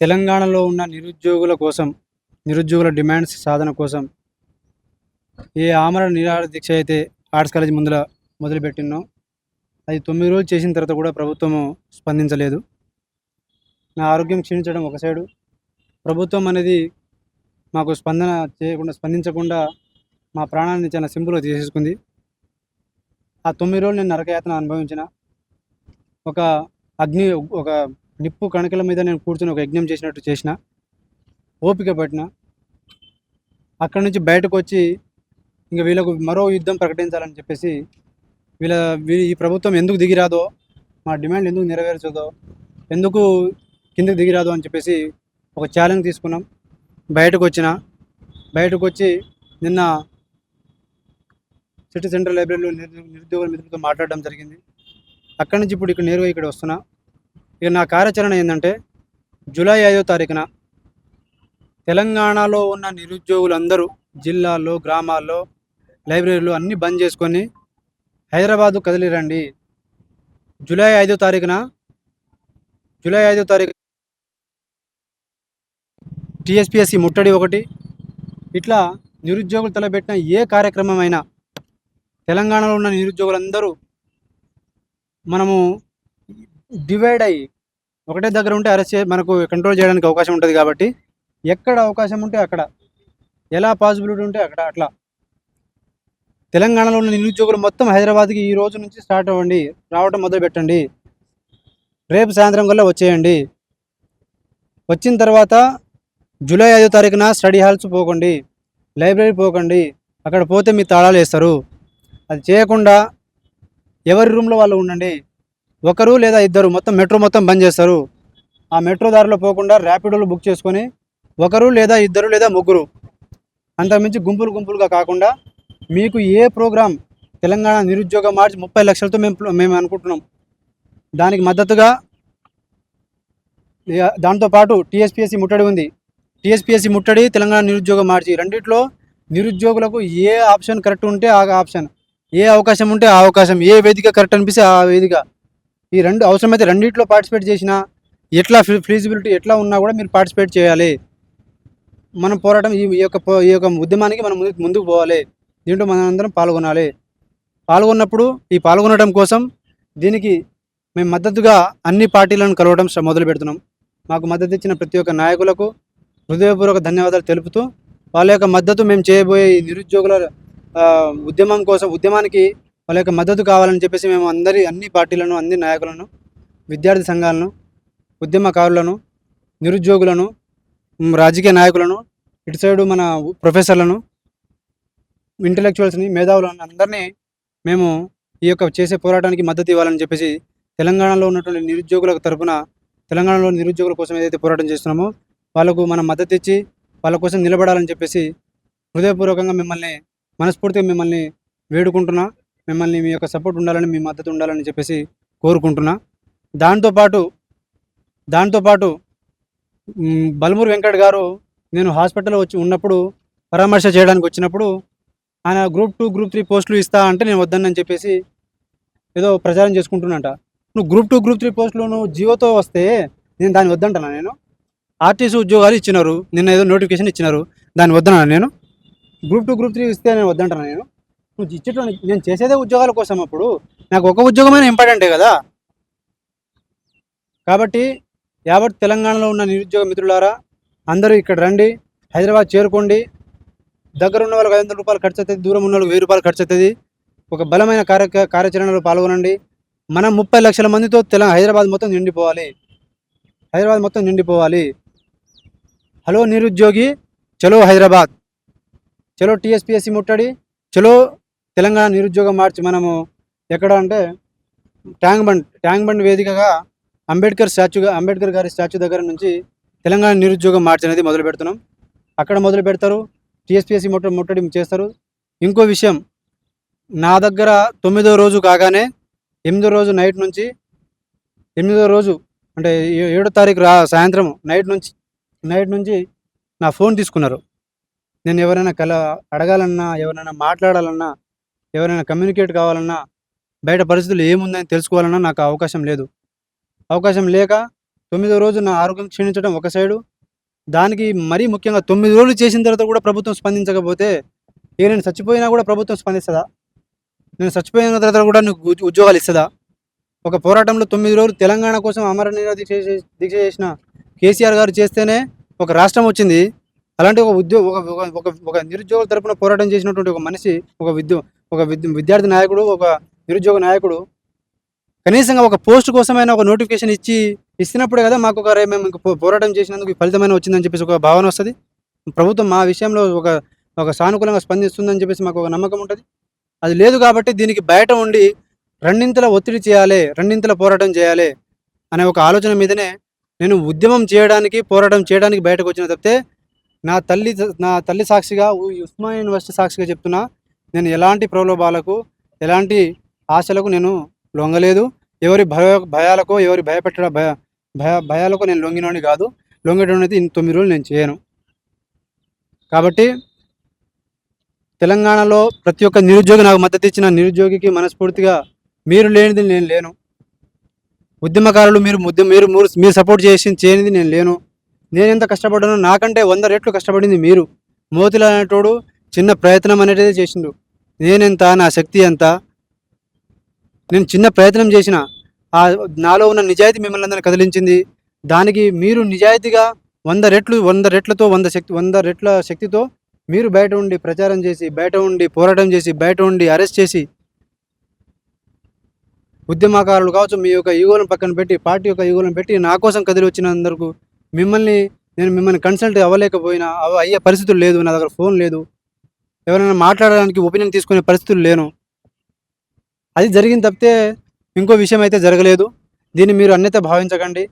తెలంగాణలో ఉన్న నిరుద్యోగుల కోసం, నిరుద్యోగుల డిమాండ్స్ సాధన కోసం ఏ ఆమరణ నిరాహార దీక్ష అయితే ఆర్ట్స్ కాలేజ్ ముందల మొదలుపెట్టినో, అది 9 రోజులు చేసిన తర్వాత కూడా ప్రభుత్వము స్పందించలేదు. నా ఆరోగ్యం క్షీణించడం ఒక సైడు, ప్రభుత్వం అనేది మాకు స్పందించకుండా మా ప్రాణాన్ని చాలా సింపుల్‌గా తీసేసుకుంది. ఆ 9 రోజులు నేను నరకయాతన అనుభవించిన. ఒక అగ్ని ఒక నిప్పు కణికల మీద నేను కూర్చొని ఒక యజ్ఞం చేసినట్టు చేసిన. ఓపిక పట్టిన. అక్కడి నుంచి బయటకొచ్చి ఇంక వీళ్ళకు మరో యుద్ధం ప్రకటించాలని చెప్పేసి ఈ ప్రభుత్వం ఎందుకు దిగిరాదో, మా డిమాండ్ ఎందుకు నెరవేర్చదో, ఎందుకు కిందకి దిగిరాదో అని చెప్పేసి ఒక ఛాలెంజ్ తీసుకున్నాం. బయటకొచ్చి నిన్న సిటీ సెంట్రల్ లైబ్రరీలో నిరుద్యోగుల మిత్రులతో మాట్లాడడం జరిగింది. అక్కడి నుంచి ఇప్పుడు నేరుగా ఇక్కడ వస్తున్నా. ఇక నా కార్యాచరణ ఏంటంటే, జూలై 5వ తారీఖున తెలంగాణలో ఉన్న నిరుద్యోగులందరూ జిల్లాల్లో, గ్రామాల్లో, లైబ్రరీలు అన్నీ బంద్ చేసుకొని హైదరాబాదు కదిలిరండి. జూలై 5వ తారీఖున టీఎస్పీఎస్సీ ముట్టడి ఒకటి, ఇట్లా నిరుద్యోగులు తలపెట్టిన ఏ కార్యక్రమం అయినా తెలంగాణలో ఉన్న నిరుద్యోగులందరూ మనము డివైడ్ అయ్యి ఒకటే దగ్గర ఉంటే మనకు కంట్రోల్ చేయడానికి అవకాశం ఉంటుంది. కాబట్టి ఎక్కడ అవకాశం ఉంటే అక్కడ, ఎలా పాసిబిలిటీ ఉంటే అక్కడ, అట్లా తెలంగాణలో ఉన్న నిరుద్యోగులు మొత్తం హైదరాబాద్కి ఈ రోజు నుంచి స్టార్ట్ అవ్వండి, రావటం మొదలు పెట్టండి. రేపు సాయంత్రం కల్లా వచ్చేయండి. వచ్చిన తర్వాత జూలై 5వ తారీఖున స్టడీ హాల్స్ పోకండి, లైబ్రరీ పోకండి. అక్కడ పోతే మీ తాళాలు వేస్తారు. అది చేయకుండా ఎవరి రూమ్లో వాళ్ళు ఉండండి. ఒకరు లేదా ఇద్దరు, మొత్తం మెట్రో మొత్తం బంద్ చేస్తారు. ఆ మెట్రో దారిలో పోకుండా ర్యాపిడోలు బుక్ చేసుకొని ఒకరు లేదా ఇద్దరు లేదా ముగ్గురు, అంతకుమించి గుంపులుగా కాకుండా మీకు ఏ ప్రోగ్రాం, తెలంగాణ నిరుద్యోగ మార్చ్ 30 లక్షలతో మేము అనుకుంటున్నాం. దానికి మద్దతుగా దాంతోపాటు టీఎస్పీఎస్సీ ముట్టడి ఉంది. టీఎస్పీఎస్సీ ముట్టడి, తెలంగాణ నిరుద్యోగ మార్చి, రెండిట్లో నిరుద్యోగులకు ఏ ఆప్షన్ కరెక్ట్ ఉంటే ఆ ఆప్షన్, ఏ అవకాశం ఉంటే ఆ అవకాశం, ఏ వేదిక కరెక్ట్ అనిపిస్తే ఆ వేదిక, ఈ రెండు అవసరమైతే రెండిట్లో పార్టిసిపేట్ చేసినా, ఎట్లా ఫీజిబిలిటీ ఎట్లా ఉన్నా కూడా మీరు పార్టిసిపేట్ చేయాలి. మనం పోరాటం ఈ యొక్క ఉద్యమానికి మనం ముందుకు పోవాలి. దీంట్లో మనం అందరం పాల్గొన్నప్పుడు ఈ పాల్గొనడం కోసం దీనికి మేము మద్దతుగా అన్ని పార్టీలను కలవడం మొదలు పెడుతున్నాం. మాకు మద్దతు ఇచ్చిన ప్రతి ఒక్క నాయకులకు హృదయపూర్వక ధన్యవాదాలు తెలుపుతూ, వాళ్ళ యొక్క మద్దతు మేము చేయబోయే నిరుద్యోగుల ఉద్యమానికి వాళ్ళ యొక్క మద్దతు కావాలని చెప్పేసి మేము అన్ని పార్టీలను, అన్ని నాయకులను, విద్యార్థి సంఘాలను, ఉద్యమకారులను, నిరుద్యోగులను, రాజకీయ నాయకులను, ఇటు సైడు మన ప్రొఫెసర్లను, ఇంటలెక్చువల్స్ని, మేధావులను అందరినీ మేము ఈ యొక్క చేసే పోరాటానికి మద్దతు ఇవ్వాలని చెప్పేసి తెలంగాణలో ఉన్నటువంటి నిరుద్యోగులకు తరపున, తెలంగాణలో నిరుద్యోగుల కోసం ఏదైతే పోరాటం చేస్తున్నామో వాళ్ళకు మనం మద్దతు ఇచ్చి వాళ్ళ కోసం నిలబడాలని చెప్పేసి హృదయపూర్వకంగా మనస్ఫూర్తిగా మిమ్మల్ని వేడుకుంటున్నా. మిమ్మల్ని మీ యొక్క సపోర్ట్ ఉండాలని, మీ మద్దతు ఉండాలని చెప్పేసి కోరుకుంటున్నా. దాంతోపాటు బల్మూరి వెంకట్ గారు నేను హాస్పిటల్లో ఉన్నప్పుడు పరామర్శ చేయడానికి వచ్చినప్పుడు ఆయన గ్రూప్ 2, గ్రూప్ 3 పోస్టులు ఇస్తా అంటే నేను వద్దనని చెప్పేసి ఏదో ప్రచారం చేసుకుంటున్నట. నువ్వు గ్రూప్ 2, గ్రూప్ 3 పోస్టులు నువ్వు జియోతో వస్తే నేను దాన్ని వద్దంటున్నా. నేను ఆర్టీసీ ఉద్యోగాలు ఇచ్చినారు, నిన్న ఏదో నోటిఫికేషన్ ఇచ్చినారు, దాన్ని వద్దనా నేను? గ్రూప్ 2, గ్రూప్ 3 ఇస్తే నేను వద్దంటున్నా. నువ్వు ఇచ్చేటో నేను చేసేదే ఉద్యోగాల కోసం. అప్పుడు నాకు ఒక ఉద్యోగమైన ఇంపార్టెంటే కదా. కాబట్టి యావత్ తెలంగాణలో ఉన్న నిరుద్యోగ మిత్రులారా, అందరూ ఇక్కడ రండి, హైదరాబాద్ చేరుకోండి. దగ్గర ఉన్న వాళ్ళకి 500 రూపాయలు ఖర్చు అవుతుంది, దూరం ఉన్న వాళ్ళకి 1000 రూపాయలు ఖర్చు అవుతుంది. ఒక బలమైన కార్యాచరణలో పాల్గొనండి. మనం 30 లక్షల మందితో హైదరాబాద్ మొత్తం నిండిపోవాలి. హలో నిరుద్యోగి, చలో హైదరాబాద్, చలో టీఎస్పీఎస్సీ ముట్టడి, చలో తెలంగాణ నిరుద్యోగ మార్చ్. మనము ఎక్కడ అంటే ట్యాంక్ బండ్ వేదికగా అంబేద్కర్ గారి స్టాచ్యూ దగ్గర నుంచి తెలంగాణ నిరుద్యోగ మార్చ్ అనేది మొదలు పెడుతున్నాం. అక్కడ మొదలు పెడతారు, టీఎస్పీఎస్సీ ముట్టడి చేస్తారు. ఇంకో విషయం, నా దగ్గర 9వ రోజు కాగానే 8వ రోజు నైట్ నుంచి, 8వ రోజు అంటే 7వ తారీఖు సాయంత్రం నైట్ నుంచి నా ఫోన్ తీసుకున్నారు. నేను ఎవరైనా అడగాలన్నా, ఎవరైనా మాట్లాడాలన్నా, ఎవరైనా కమ్యూనికేట్ కావాలన్నా, బయట పరిస్థితులు ఏముందని తెలుసుకోవాలన్నా నాకు అవకాశం లేక 9వ రోజు నా ఆరోగ్యం క్షీణించడం ఒక సైడు. దానికి మరీ ముఖ్యంగా 9 రోజులు చేసిన తర్వాత కూడా ప్రభుత్వం స్పందించకపోతే, ఇక నేను చచ్చిపోయినా కూడా ప్రభుత్వం స్పందిస్తదా? నేను చచ్చిపోయిన తర్వాత కూడా నీకు ఉద్యోగాలు ఇస్తదా? ఒక పోరాటంలో 9 రోజులు తెలంగాణ కోసం అమర నిరాహార దీక్ష చేసిన కేసీఆర్ గారు చేస్తేనే ఒక రాష్ట్రం వచ్చింది. అలాంటి ఒక ఒక నిరుద్యోగుల తరపున పోరాటం చేసినటువంటి ఒక మనిషి, ఒక విద్యార్థి నాయకుడు, ఒక నిరుద్యోగ నాయకుడు కనీసంగా ఒక పోస్ట్ కోసమైనా ఒక నోటిఫికేషన్ ఇచ్చినప్పుడే కదా మాకు ఒక మేము పోరాటం చేసినందుకు ఫలితమైన వచ్చిందని చెప్పేసి ఒక భావన వస్తుంది. ప్రభుత్వం మా విషయంలో ఒక సానుకూలంగా స్పందిస్తుందని చెప్పేసి మాకు ఒక నమ్మకం ఉంటుంది. అది లేదు కాబట్టి దీనికి బయట ఉండి రెండింతల ఒత్తిడి చేయాలి, రెండింతల పోరాటం చేయాలి అనే ఒక ఆలోచన మీదనే నేను ఉద్యమం చేయడానికి, పోరాటం చేయడానికి బయటకు వచ్చిన తప్పితే నా తల్లి సాక్షిగా, ఉస్మానియా యూనివర్సిటీ సాక్షిగా చెప్తున్నా, నేను ఎలాంటి ప్రలోభాలకు, ఎలాంటి ఆశలకు నేను లొంగలేదు. ఎవరి భయాలకో, ఎవరి భయాలకో నేను లొంగినోని కాదు. లొంగేటోని అయితే 9 రోజులు నేను చేయను. కాబట్టి తెలంగాణలో ప్రతి ఒక్క నిరుద్యోగి, నాకు మద్దతు ఇచ్చిన నిరుద్యోగికి మనస్ఫూర్తిగా, మీరు లేనిది నేను లేను. ఉద్యమకారులు మీరు సపోర్ట్ చేయనిది నేను లేను. నేను ఎంత కష్టపడ్డానో నాకంటే 100 రెట్లు కష్టపడింది మీరు. మోతిలాల్ అనేటోడు చిన్న ప్రయత్నం అనేది చేసిండు. నేనెంత, నా శక్తి ఎంత, నేను చిన్న ప్రయత్నం చేసిన, నాలో ఉన్న నిజాయితీ మిమ్మల్ని అందరినీ కదిలించింది. దానికి మీరు నిజాయితీగా 100 రెట్ల శక్తితో మీరు బయట ఉండి ప్రచారం చేసి, బయట ఉండి పోరాటం చేసి, బయట ఉండి అరెస్ట్ చేసి, ఉద్యమకారులు కావచ్చు, మీ యొక్క ఈగోలను పక్కన పెట్టి, పార్టీ యొక్క ఈగోలను పెట్టి నా కోసం కదిలి వచ్చినందుకు మిమ్మల్ని కన్సల్ట్ అవ్వలేకపోయినా, అయ్యే పరిస్థితులు లేదు. నా దగ్గర ఫోన్ లేదు, ఎవరైనా మాట్లాడడానికి ఒపీనియన్ తీసుకునే పరిస్థితులు లేను. అది జరిగింది తప్పితే ఇంకో విషయం అయితే జరగలేదు. దీన్ని మీరు అన్యత భావించకండి.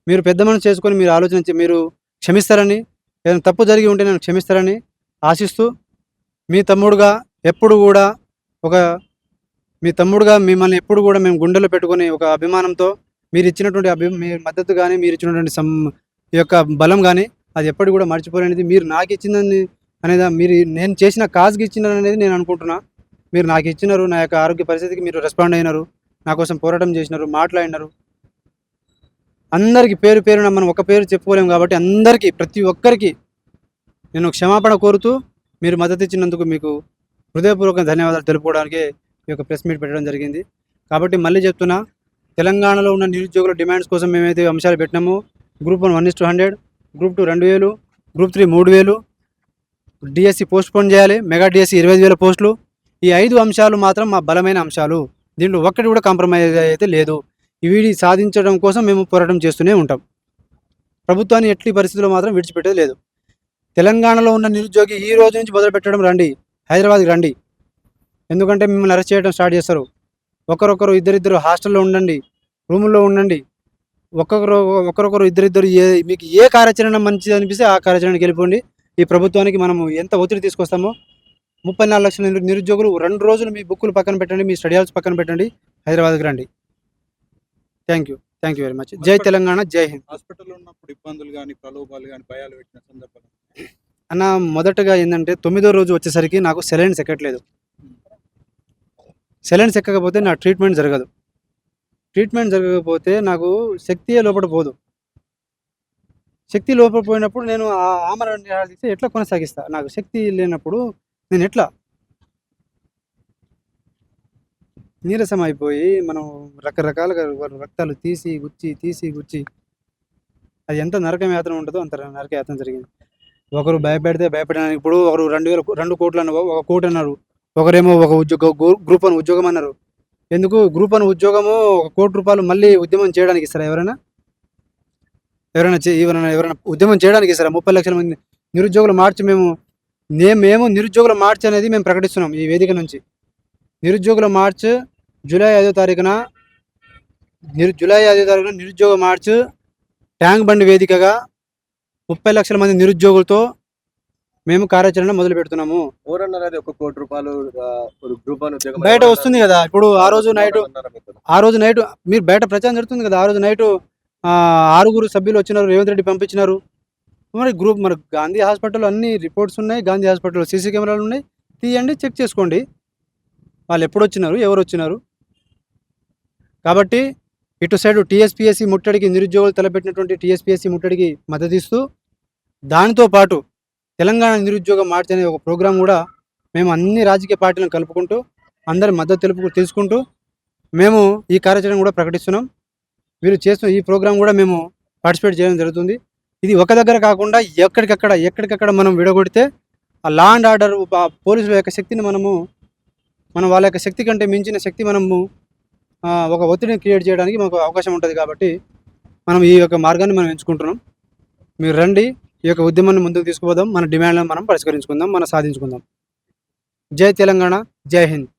మీరు పెద్ద మనసు చేసుకొని మీరు ఆలోచించి మీరు క్షమిస్తారని, ఏదైనా తప్పు జరిగి ఉంటే నేను క్షమిస్తారని ఆశిస్తూ, మీ తమ్ముడుగా ఎప్పుడు కూడా మిమ్మల్ని ఎప్పుడు కూడా మేము గుండెలో పెట్టుకొని ఒక అభిమానంతో మీరు ఇచ్చినటువంటి మీ మద్దతు కానీ, మీరు ఇచ్చినటువంటి ఈ యొక్క బలం కానీ అది ఎప్పటికి కూడా మర్చిపోలేనిది. మీరు నాకు ఇచ్చిందని అనేది, నేను చేసిన కాజ్కి ఇచ్చినారు అనేది నేను అనుకుంటున్నా. మీరు నాకు ఇచ్చినారు, నా యొక్క ఆరోగ్య పరిస్థితికి మీరు రెస్పాండ్ అయినారు, నా కోసం పోరాటం చేసినారు, మాట్లాడినారు. అందరికీ పేరున మనం ఒక పేరు చెప్పుకోలేము కాబట్టి అందరికీ, ప్రతి ఒక్కరికి నేను క్షమాపణ కోరుతూ, మీరు మద్దతు ఇచ్చినందుకు మీకు హృదయపూర్వక ధన్యవాదాలు తెలుపుకోవడానికి ఈ యొక్క ప్రెస్ మీట్ పెట్టడం జరిగింది. కాబట్టి మళ్ళీ చెప్తున్నా, తెలంగాణలో ఉన్న నిరుద్యోగుల డిమాండ్స్ కోసం మేమైతే అంశాలు పెట్టినామో, group 1 1:100, group 2 2,000, group 3 3,000, DSC postpone చేయాలి, మెగా డిఎస్సి 25,000 పోస్టులు. ఈ 5 అంశాలు మాత్రం మా బలమైన అంశాలు. దీంట్లో ఒక్కటి కూడా కాంప్రమైజ్ అయితే లేదు. వీడి సాధించడం కోసం మేము పోరాటం చేస్తూనే ఉంటాం. ప్రభుత్వాన్ని ఎట్టి పరిస్థితుల్లో మాత్రం విడిచిపెట్టేది లేదు. తెలంగాణలో ఉన్న నిరుద్యోగి ఈ రోజు నుంచి మొదలుపెట్టడం రండి, హైదరాబాద్కి రండి. ఎందుకంటే మిమ్మల్ని అరెస్ట్ చేయడం స్టార్ట్ చేస్తారు. ఒకరొకరు ఇద్దరిద్దరు హాస్టల్లో ఉండండి, రూముల్లో ఉండండి. ఒకరొకరు ఇద్దరిద్దరు మీకు ఏ కార్యాచరణ మంచిది అనిపిస్తే ఆ కార్యాచరణకి వెళ్ళిపోండి. ఈ ప్రభుత్వానికి మనము ఎంత ఒత్తిడి తీసుకొస్తామో, 34 లక్షల నిరుద్యోగులు 2 రోజులు మీ బుక్కులు పక్కన పెట్టండి, మీ స్టడీ హాల్స్ పక్కన పెట్టండి, హైదరాబాద్కి రండి. Thank you very much. జై తెలంగాణ, జై హింద్. హాస్పిటల్లో ఉన్నప్పుడు ఇబ్బందులు కానీ, ప్రలోభాలు కానీ, భయాలు పెట్టిన సందర్భాలు అన్న, మొదటగా ఏంటంటే 9వ రోజు వచ్చేసరికి నాకు సెలైన్స్ ఎక్కట్లేదు. సెలైన్స్ ఎక్కకపోతే నా ట్రీట్మెంట్ జరగదు. ట్రీట్మెంట్ జరగకపోతే నాకు శక్తియే లోపల పోదు. శక్తి లోపల పోయినప్పుడు నేను ఆ ఆమరణ నిరాహార దీక్ష ఎట్లా కొనసాగిస్తా? నాకు శక్తి లేనప్పుడు నేను ఎట్లా? నీరసం అయిపోయి మనం రకరకాలుగా రక్తాలు తీసి గుచ్చి అది ఎంత నరకయాతన ఉంటుందో అంత నరకయాతన జరిగింది. ఒకరు భయపడడానికి, ఇప్పుడు ఒకరు 2 కోట్లు అన్నారు, 1 కోటి అన్నారు. ఒకరేమో ఒక గ్రూప్ 1 ఉద్యోగం అన్నారు. ఎందుకు గ్రూప్ 1 ఉద్యోగము 1 కోటి రూపాయలు మళ్ళీ ఉద్యమం చేయడానికి ఇస్తారా? ఎవరైనా ఉద్యమం చేయడానికి ఇస్తారా? 30 లక్షల మంది నిరుద్యోగుల మార్చి మేము నిరుద్యోగుల మార్చ్ అనేది మేము ప్రకటిస్తున్నాం ఈ వేదిక నుంచి. నిరుద్యోగుల మార్చ్ జూలై 5వ తారీఖున నిరుద్యోగ మార్చ్ ట్యాంక్ బండి వేదికగా 30 లక్షల మంది నిరుద్యోగులతో మేము కార్యాచరణ మొదలు పెడుతున్నాము. ఎవరన్నారు 1 కోటి రూపాయలు గ్రూప్ 1 ఉద్యోగం బయట వస్తుంది కదా. ఇప్పుడు ఆ రోజు నైట్ మీరు బయట ప్రచారం జరుగుతుంది కదా. ఆ రోజు నైట్ 6 సభ్యులు వచ్చినారు, రేవంత్ రెడ్డి పంపించినారు. మరి గాంధీ హాస్పిటల్ అన్ని రిపోర్ట్స్ ఉన్నాయి, గాంధీ హాస్పిటల్లో సీసీ కెమెరాలు ఉన్నాయి, తీయండి, చెక్ చేసుకోండి వాళ్ళు ఎప్పుడు వచ్చినారు, ఎవరు వచ్చినారు. కాబట్టి ఇటు సైడు టీఎస్పీఎస్సీ ముట్టడికి నిరుద్యోగులు తలపెట్టినటువంటి టీఎస్పీఎస్సీ ముట్టడికి మద్దతు ఇస్తూ దానితో పాటు తెలంగాణ నిరుద్యోగ మార్చ్ అనే ఒక ప్రోగ్రాం కూడా మేము అన్ని రాజకీయ పార్టీలను కలుపుకుంటూ అందరి మద్దతు తెలుసుకుంటూ మేము ఈ కార్యాచరణ కూడా ప్రకటిస్తున్నాం. వీళ్ళు చేస్తున్న ఈ ప్రోగ్రాం కూడా మేము పార్టిసిపేట్ చేయడం జరుగుతుంది. ఇది ఒక దగ్గర కాకుండా ఎక్కడికక్కడ మనం విడగొడితే ఆ లా అండ్ ఆర్డర్ పోలీసుల యొక్క శక్తిని మనం వాళ్ళ యొక్క శక్తి కంటే మించిన శక్తి మనము ఒక ఒత్తిడిని క్రియేట్ చేయడానికి మనకు అవకాశం ఉంటుంది. కాబట్టి మనం ఈ యొక్క మార్గాన్ని మనం ఎంచుకుంటున్నాం. మీరు రండి, ఈ యొక్క ఉద్యమాన్ని ముందుకు తీసుకుపోదాం, మన డిమాండ్లను మనం పరిష్కరించుకుందాం, మనం సాధించుకుందాం. జై తెలంగాణ, జై హింద్.